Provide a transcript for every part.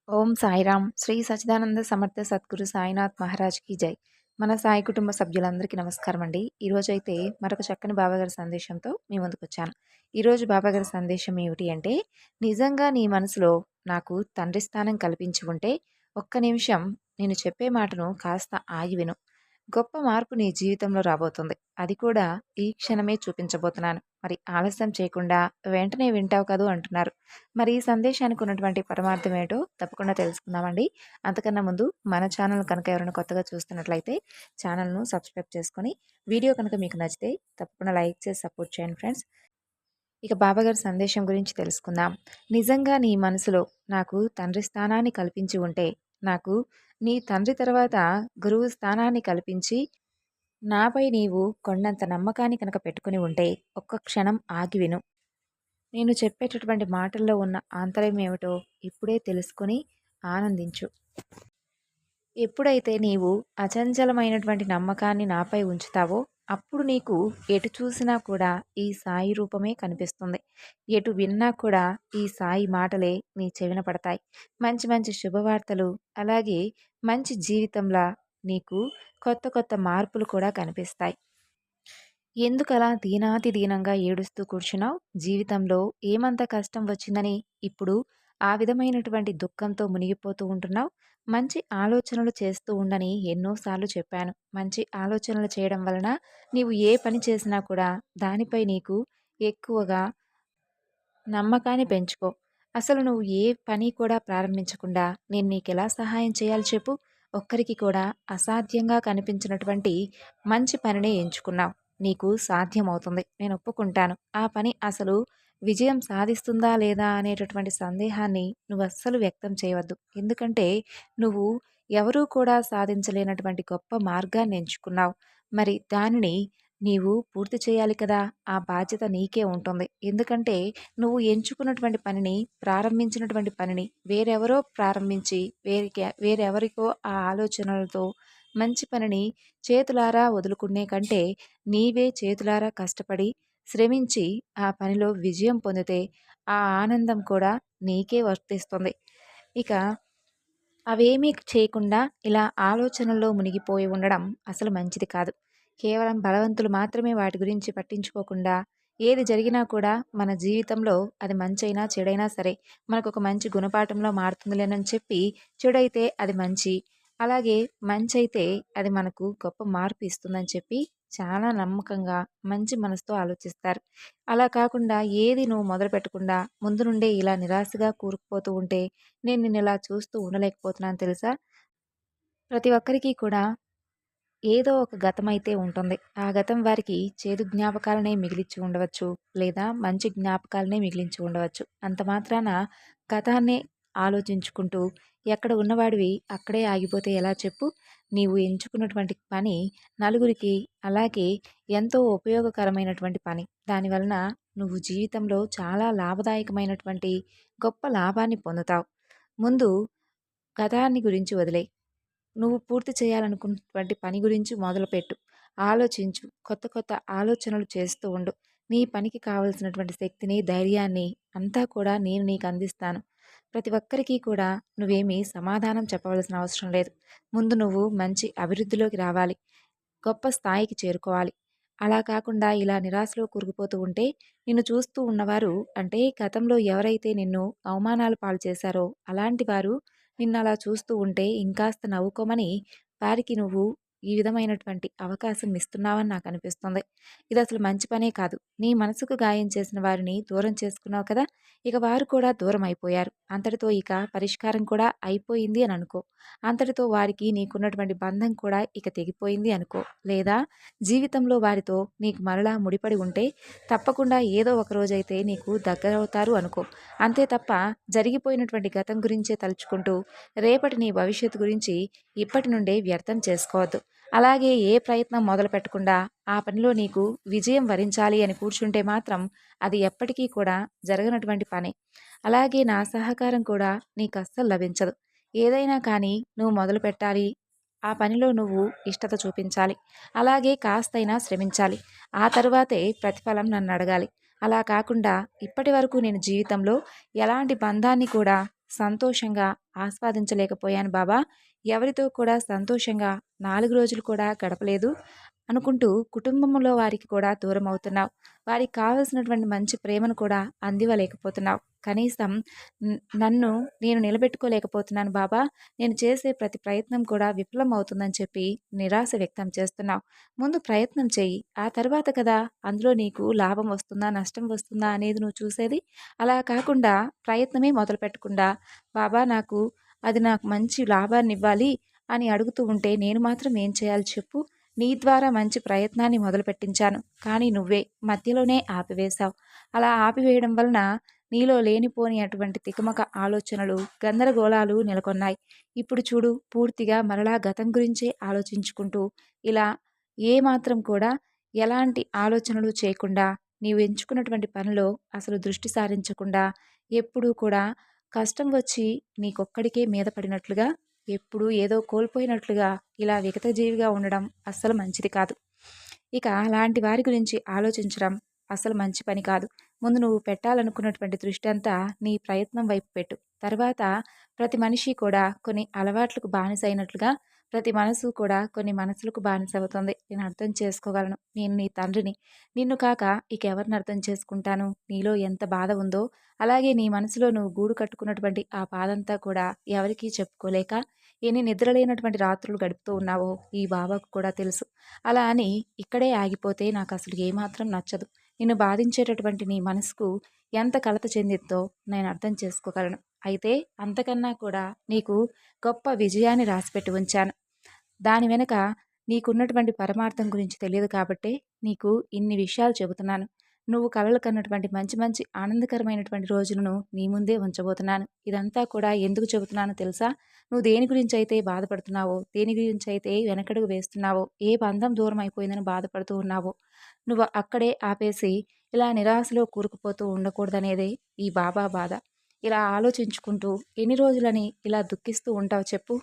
ఓం సాయిరామ్. శ్రీ సచ్చిదానంద సమర్థ సద్గురు సాయినాథ్ మహారాజ్‌కి జై. మన సాయి కుటుంబ సభ్యులందరికీ నమస్కారమండి. ఈరోజైతే మరొక చక్కని బాబాగారి సందేశంతో మీ ముందుకొచ్చాను. ఈరోజు బాబాగారి సందేశం ఏమిటి అంటే, నిజంగా నీ మనసులో నాకు తండ్రి స్థానం కల్పించి ఉంటే, ఒక్క నిమిషం నేను చెప్పే మాటను కాస్త ఆగి విను. గొప్ప మార్పు నీ జీవితంలో రాబోతుంది. అది కూడా ఈ క్షణమే చూపించబోతున్నాను. మరి ఆలస్యం చేయకుండా వెంటనే వింటావు కదూ అంటున్నారు. మరి ఈ సందేశానికి ఉన్నటువంటి పరమార్థం ఏంటో తప్పకుండా తెలుసుకుందామండి. అంతకన్నా ముందు మన ఛానల్ కనుక ఎవరైనా కొత్తగా చూస్తున్నట్లయితే ఛానల్‌ను సబ్స్క్రైబ్ చేసుకొని, వీడియో కనుక మీకు నచ్చితే తప్పకుండా లైక్ చేసి సపోర్ట్ చేయండి ఫ్రెండ్స్. ఇక బాబాగారి సందేశం గురించి తెలుసుకుందాం. నిజంగా నీ మనసులో నాకు తండ్రి స్థానాన్ని కల్పించి ఉంటే, నాకు నీ తండ్రి తర్వాత గురువు స్థానాన్ని కల్పించి, నాపై నీవు కొండంత నమ్మకాన్ని కనుక పెట్టుకొని ఉంటే, ఒక్క క్షణం ఆగి విను. నేను చెప్పేటటువంటి మాటల్లో ఉన్న ఆంతర్యం ఏమిటో ఇప్పుడే తెలుసుకొని ఆనందించు. ఎప్పుడైతే నీవు అచంచలమైనటువంటి నమ్మకాన్ని నాపై ఉంచుతావో, అప్పుడు నీకు ఎటు చూసినా కూడా ఈ సాయి రూపమే కనిపిస్తుంది. ఎటు విన్నా కూడా ఈ సాయి మాటలే నీ చెవిన పడతాయి. మంచి మంచి శుభవార్తలు, అలాగే మంచి జీవితంలా నీకు కొత్త కొత్త మార్పులు కూడా కనిపిస్తాయి. ఎందుకలా దీనాతి దీనంగా ఏడుస్తూ కూర్చున్నావు? జీవితంలో ఏమంత కష్టం వచ్చిందని ఇప్పుడు ఆ విధమైనటువంటి దుఃఖంతో మునిగిపోతూ ఉంటున్నావు? మంచి ఆలోచనలు చేస్తూ ఉండని ఎన్నోసార్లు చెప్పాను. మంచి ఆలోచనలు చేయడం వలన నీవు ఏ పని చేసినా కూడా దానిపై నీకు ఎక్కువగా నమ్మకాన్ని పెంచుకో. అసలు నువ్వు ఏ పని కూడా ప్రారంభించకుండా నేను నీకెలా సహాయం చేయాలి చెప్పు? ఒక్కరికి కూడా అసాధ్యంగా కనిపించినటువంటి మంచి పనినే ఎంచుకున్నావు. నీకు సాధ్యమవుతుంది. నేను ఒప్పుకుంటాను. ఆ పని అసలు విజయం సాధిస్తుందా లేదా అనేటటువంటి సందేహాన్ని నువ్వు అస్సలు వ్యక్తం చేయవద్దు. ఎందుకంటే నువ్వు ఎవరూ కూడా సాధించలేనటువంటి గొప్ప మార్గాన్ని ఎంచుకున్నావు. మరి దానిని నీవు పూర్తి చేయాలి కదా! ఆ బాధ్యత నీకే ఉంటుంది. ఎందుకంటే నువ్వు ఎంచుకున్నటువంటి పనిని, ప్రారంభించినటువంటి పనిని వేరెవరో ప్రారంభించి వేరెవరికో ఆ ఆలోచనలతో మంచి పనిని చేతులారా వదులుకునే కంటే, నీవే చేతులారా కష్టపడి, శ్రమించి ఆ పనిలో విజయం పొందితే ఆ ఆనందం కూడా నీకే వర్తిస్తుంది. ఇక అవేమీ చేయకుండా ఇలా ఆలోచనల్లో మునిగిపోయి ఉండడం అసలు మంచిది కాదు. కేవలం బలవంతులు మాత్రమే వాటి గురించి పట్టించుకోకుండా, ఏది జరిగినా కూడా మన జీవితంలో అది మంచైనా, చెడైనా సరే మనకొక మంచి గుణపాఠంలో మారుతుందిలేనని చెప్పి, చెడైతే అది మంచి, అలాగే మంచైతే అది మనకు గొప్ప మార్పు ఇస్తుందని చెప్పి చాలా నమ్మకంగా, మంచి మనసుతో ఆలోచిస్తారు. అలా కాకుండా ఏది నువ్వు మొదలుపెట్టకుండా ముందు నుండే ఇలా నిరాశగా కూరుకుపోతూ ఉంటే, నేను నిన్నిలా చూస్తూ ఉండలేకపోతున్నాను తెలుసా? ప్రతి ఒక్కరికి కూడా ఏదో ఒక గతమైతే ఉంటుంది. ఆ గతం వారికి చేదు జ్ఞాపకాలనే మిగిలిచ్చి ఉండవచ్చు. లేదా మంచి జ్ఞాపకాలనే మిగిలించి ఉండవచ్చు. అంత మాత్రాన గతాన్నే ఆలోచించుకుంటూ ఎక్కడ ఉన్నవాడివి అక్కడే ఆగిపోతే ఎలా చెప్పు? నీవు ఎంచుకున్నటువంటి పని నలుగురికి అలాగే ఎంతో ఉపయోగకరమైనటువంటి పని. దానివలన నువ్వు జీవితంలో చాలా లాభదాయకమైనటువంటి గొప్ప లాభాన్ని పొందుతావు. ముందు గతాన్ని గురించి వదిలేయి. నువ్వు పూర్తి చేయాలనుకున్నటువంటి పని గురించి మొదలుపెట్టు. ఆలోచించు. కొత్త కొత్త ఆలోచనలు చేస్తూ ఉండు. నీ పనికి కావలసినటువంటి శక్తిని, ధైర్యాన్ని అంతా కూడా నేను నీకు అందిస్తాను. ప్రతి ఒక్కరికి కూడా నువ్వేమీ సమాధానం చెప్పవలసిన అవసరం లేదు. ముందు నువ్వు మంచి అభివృద్ధిలోకి రావాలి. గొప్ప స్థాయికి చేరుకోవాలి. అలా కాకుండా ఇలా నిరాశలో కూరుకుపోతూ ఉంటే, నిన్ను చూస్తూ ఉన్నవారు అంటే గతంలో ఎవరైతే నిన్ను అవమానాల పాలు చేశారో అలాంటి వారు నిన్నలా చూస్తూ ఉంటే ఇంకాస్త నవ్వుకోమని వారికి నువ్వు ఈ విధమైనటువంటి అవకాశం ఇస్తున్నావని నాకనిపిస్తుంది. ఇదసలు మంచి పనే కాదు. నీ మనసుకు గాయం చేసిన వారిని దూరం చేసుకున్నావు కదా! ఇక వారు కూడా దూరం అయిపోయారు. అంతటితో ఇక పరిష్కారం కూడా అయిపోయింది అని అనుకో. అంతటితో వారికి నీకున్నటువంటి బంధం కూడా ఇక తెగిపోయింది అనుకో. లేదా జీవితంలో వారితో నీకు మరలా ముడిపడి ఉంటే తప్పకుండా ఏదో ఒక రోజైతే నీకు దగ్గరవుతారు అనుకో. అంతే తప్ప జరిగిపోయినటువంటి గతం గురించే తలుచుకుంటూ రేపటి నీ భవిష్యత్తు గురించి ఇప్పటి నుండే వ్యర్థం చేసుకోవద్దు. అలాగే ఏ ప్రయత్నం మొదలు పెట్టకుండా ఆ పనిలో నీకు విజయం వరించాలి అని కూర్చుంటే మాత్రం అది ఎప్పటికీ కూడా జరగనటువంటి పనే. అలాగే నా సహకారం కూడా నీకు అస్సలు లభించదు. ఏదైనా కానీ నువ్వు మొదలు పెట్టాలి. ఆ పనిలో నువ్వు ఇష్టత చూపించాలి. అలాగే కాస్తైనా శ్రమించాలి. ఆ తరువాతే ప్రతిఫలం నన్ను అడగాలి. అలా కాకుండా ఇప్పటి వరకు నేను జీవితంలో ఎలాంటి బంధాన్ని కూడా సంతోషంగా ఆస్వాదించలేకపోయాను బాబా. ఎవరితో కూడా సంతోషంగా 4 రోజులు కూడా గడపలేదు అనుకుంటూ కుటుంబంలో వారికి కూడా దూరం అవుతున్నావు. వారికి కావాల్సినటువంటి మంచి ప్రేమను కూడా అందివ్వలేకపోతున్నావు. కనీసం నన్ను నేను నిలబెట్టుకోలేకపోతున్నాను బాబా. నేను చేసే ప్రతి ప్రయత్నం కూడా విఫలం అవుతుందని చెప్పి నిరాశ వ్యక్తం చేస్తున్నావు. ముందు ప్రయత్నం చెయ్యి. ఆ తర్వాత కదా అందులో నీకు లాభం వస్తుందా, నష్టం వస్తుందా అనేది నువ్వు చూసేది. అలా కాకుండా ప్రయత్నమే మొదలుపెట్టకుండా బాబా నాకు మంచి లాభాన్నివ్వాలి అని అడుగుతూ ఉంటే నేను మాత్రం ఏం చేయాలి చెప్పు? నీ ద్వారా మంచి ప్రయత్నాన్ని మొదలుపెట్టించాను. కానీ నువ్వే మధ్యలోనే ఆపివేశావు. అలా ఆపివేయడం వలన నీలో లేనిపోని అటువంటి తికమక ఆలోచనలు, గందరగోళాలు నెలకొన్నాయి. ఇప్పుడు చూడు పూర్తిగా మరలా గతం గురించే ఆలోచించుకుంటూ ఇలా ఏమాత్రం కూడా ఎలాంటి ఆలోచనలు చేయకుండా నీవు ఎంచుకున్నటువంటి పనిలో అసలు దృష్టి సారించకుండా ఎప్పుడూ కూడా కష్టం వచ్చి నీకొక్కడికే మీద పడినట్లుగా ఎప్పుడూ ఏదో కోల్పోయినట్లుగా ఇలా విగతజీవిగా ఉండడం అస్సలు మంచిది కాదు. ఇక అలాంటి వారి గురించి ఆలోచించడం అసలు మంచి పని కాదు. ముందు నువ్వు పెట్టాలనుకున్నటువంటి దృష్టి అంతా నీ ప్రయత్నం వైపు పెట్టు. తర్వాత ప్రతి మనిషి కూడా కొన్ని అలవాట్లకు బానిసైనట్లుగా ప్రతి మనసు కూడా కొన్ని మనసులకు బానిసవుతుంది. నేను అర్థం చేసుకోగలను. నేను నీ తండ్రిని. నిన్ను కాక ఇకెవరిని అర్థం చేసుకుంటాను? నీలో ఎంత బాధ ఉందో అలాగే నీ మనసులో నువ్వు గూడు కట్టుకున్నటువంటి ఆ బాధంతా కూడా ఎవరికీ చెప్పుకోలేక ఎన్ని నిద్రలేనటువంటి రాత్రులు గడుపుతూ ఉన్నావో ఈ బాబాకు కూడా తెలుసు. అలా అని ఇక్కడే ఆగిపోతే నాకు అసలు ఏమాత్రం నచ్చదు. నిన్ను బాధించేటటువంటి నీ మనసుకు ఎంత కలత చెందిద్దో నేను అర్థం చేసుకోగలను. అయితే అంతకన్నా కూడా నీకు గొప్ప విజయాన్ని రాసిపెట్టి ఉంచాను. దాని వెనుక నీకున్నటువంటి పరమార్థం గురించి తెలియదు కాబట్టే నీకు ఇన్ని విషయాలు చెబుతున్నాను. నువ్వు కలలు కన్నటువంటి మంచి మంచి ఆనందకరమైనటువంటి రోజులను నీ ముందే ఉంచబోతున్నాను. ఇదంతా కూడా ఎందుకు చెబుతున్నానో తెలుసా? నువ్వు దేని గురించి అయితే బాధపడుతున్నావో, దేని గురించి అయితే వెనకడుగు వేస్తున్నావో, ఏ బంధం దూరం అయిపోయిందని బాధపడుతూ ఉన్నావో, నువ్వు అక్కడే ఆపేసి ఇలా నిరాశలో కూరుకుపోతూ ఉండకూడదనేదే ఈ బాబా బాధ. ఇలా ఆలోచించుకుంటూ ఎన్ని రోజులని ఇలా దుఃఖిస్తూ ఉంటావు చెప్పు?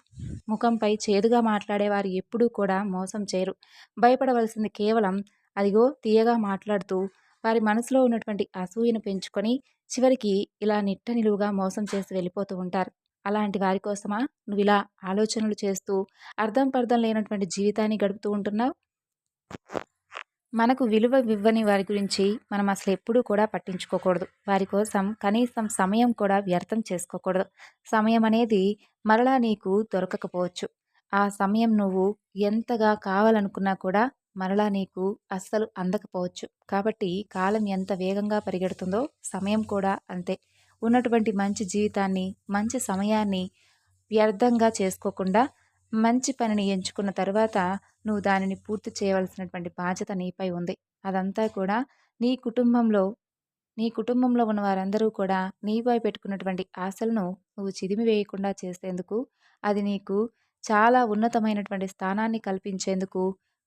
ముఖంపై చేదుగా మాట్లాడేవారు ఎప్పుడూ కూడా మోసం చేయరు. భయపడవలసింది కేవలం అదిగో తీయగా మాట్లాడుతూ వారి మనసులో ఉన్నటువంటి అసూయను పెంచుకొని చివరికి ఇలా నిట్ట నిలువుగా మోసం చేసి వెళ్ళిపోతూ ఉంటారు. అలాంటి వారి కోసమా నువ్వు ఇలా ఆలోచనలు చేస్తూ అర్థం పర్థం లేనటువంటి జీవితాన్ని గడుపుతూ ఉంటున్నావు? మనకు విలువ ఇవ్వని వారి గురించి మనం అసలు ఎప్పుడూ కూడా పట్టించుకోకూడదు. వారి కోసం కనీసం సమయం కూడా వ్యర్థం చేసుకోకూడదు. సమయం అనేది మరలా నీకు దొరకకపోవచ్చు. ఆ సమయం నువ్వు ఎంతగా కావాలనుకున్నా కూడా మరలా నీకు అస్సలు అందకపోవచ్చు. కాబట్టి కాలం ఎంత వేగంగా పరిగెడుతుందో సమయం కూడా అంతే. ఉన్నటువంటి మంచి జీవితాన్ని, మంచి సమయాన్ని వ్యర్థంగా చేసుకోకుండా మంచి పనిని ఎంచుకున్న తరువాత నువ్వు దానిని పూర్తి చేయవలసినటువంటి బాధ్యత నీపై ఉంది. అదంతా కూడా నీ కుటుంబంలో నీ కుటుంబంలో ఉన్న వారందరూ కూడా నీపై పెట్టుకున్నటువంటి ఆశలను నువ్వు చిదిమివేయకుండా చేసేందుకు, అది నీకు చాలా ఉన్నతమైనటువంటి స్థానాన్ని కల్పించేందుకు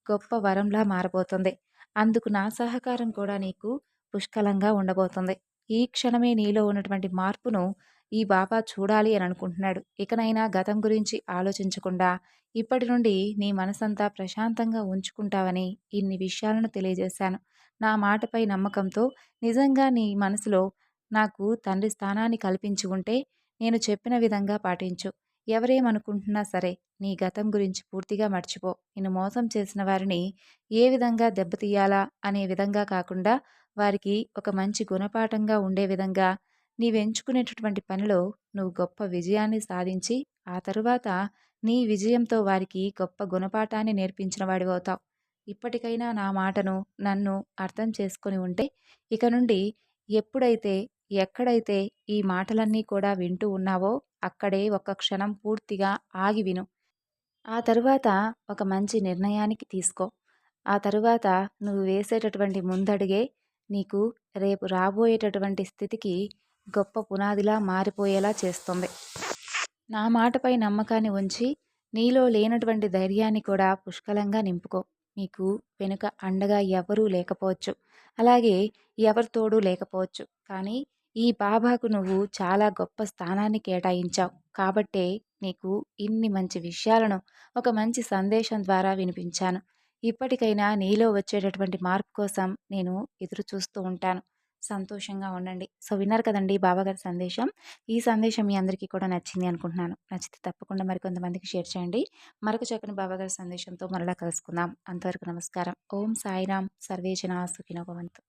గొప్ప వరంలా మారబోతుంది. అందుకు నా సహకారం కూడా నీకు పుష్కలంగా ఉండబోతుంది. ఈ క్షణమే నీలో ఉన్నటువంటి మార్పును ఈ బాబా చూడాలి అని అనుకుంటున్నాడు. ఇకనైనా గతం గురించి ఆలోచించకుండా ఇప్పటి నుండి నీ మనసంతా ప్రశాంతంగా ఉంచుకుంటావని ఇన్ని విషయాలను తెలియజేశాను. నా మాటపై నమ్మకంతో నిజంగా నీ మనసులో నాకు తండ్రి స్థానాన్ని కల్పించి ఉంటే నేను చెప్పిన విధంగా పాటించు. ఎవరేమనుకుంటున్నా సరే నీ గతం గురించి పూర్తిగా మర్చిపో. నిన్ను మోసం చేసిన వారిని ఏ విధంగా దెబ్బతీయాలా అనే విధంగా కాకుండా వారికి ఒక మంచి గుణపాఠంగా ఉండే విధంగా నీవెంచుకునేటటువంటి పనిలో నువ్వు గొప్ప విజయాన్ని సాధించి ఆ తరువాత నీ విజయంతో వారికి గొప్ప గుణపాఠాన్ని నేర్పించిన వాడివవుతావు. ఇప్పటికైనా నా మాటను, నన్ను అర్థం చేసుకొని ఉంటే ఇక నుండి ఎప్పుడైతే, ఎక్కడైతే ఈ మాటలన్నీ కూడా వింటూ ఉన్నావో అక్కడే ఒక్క క్షణం పూర్తిగా ఆగి విను. ఆ తరువాత ఒక మంచి నిర్ణయానికి తీసుకో. ఆ తరువాత నువ్వు వేసేటటువంటి ముందడుగే నీకు రేపు రాబోయేటటువంటి స్థితికి గొప్ప పునాదిలా మారిపోయేలా చేస్తుంది. నా మాటపై నమ్మకాన్ని ఉంచి నీలో లేనటువంటి ధైర్యాన్ని కూడా పుష్కలంగా నింపుకో. నీకు వెనుక అండగా ఎవరూ లేకపోవచ్చు. అలాగే ఎవరి తోడు లేకపోవచ్చు. కానీ ఈ బాబాకు నువ్వు చాలా గొప్ప స్థానాన్ని కేటాయించావు. కాబట్టే నీకు ఇన్ని మంచి విషయాలను ఒక మంచి సందేశం ద్వారా వినిపించాను. ఇప్పటికైనా నీలో వచ్చేటటువంటి మార్పు కోసం నేను ఎదురు చూస్తూ ఉంటాను. సంతోషంగా ఉండండి. సో, విన్నారు కదండీ బాబాగారి సందేశం. ఈ సందేశం మీ అందరికీ కూడా నచ్చింది అనుకుంటున్నాను. నచ్చితే తప్పకుండా మరికొంతమందికి షేర్ చేయండి. మరొక చక్కని బాబాగారి సందేశంతో మరలా కలుసుకుందాం. అంతవరకు నమస్కారం. ఓం సాయిరాం. సర్వే జనా సుఖినో భవంతు.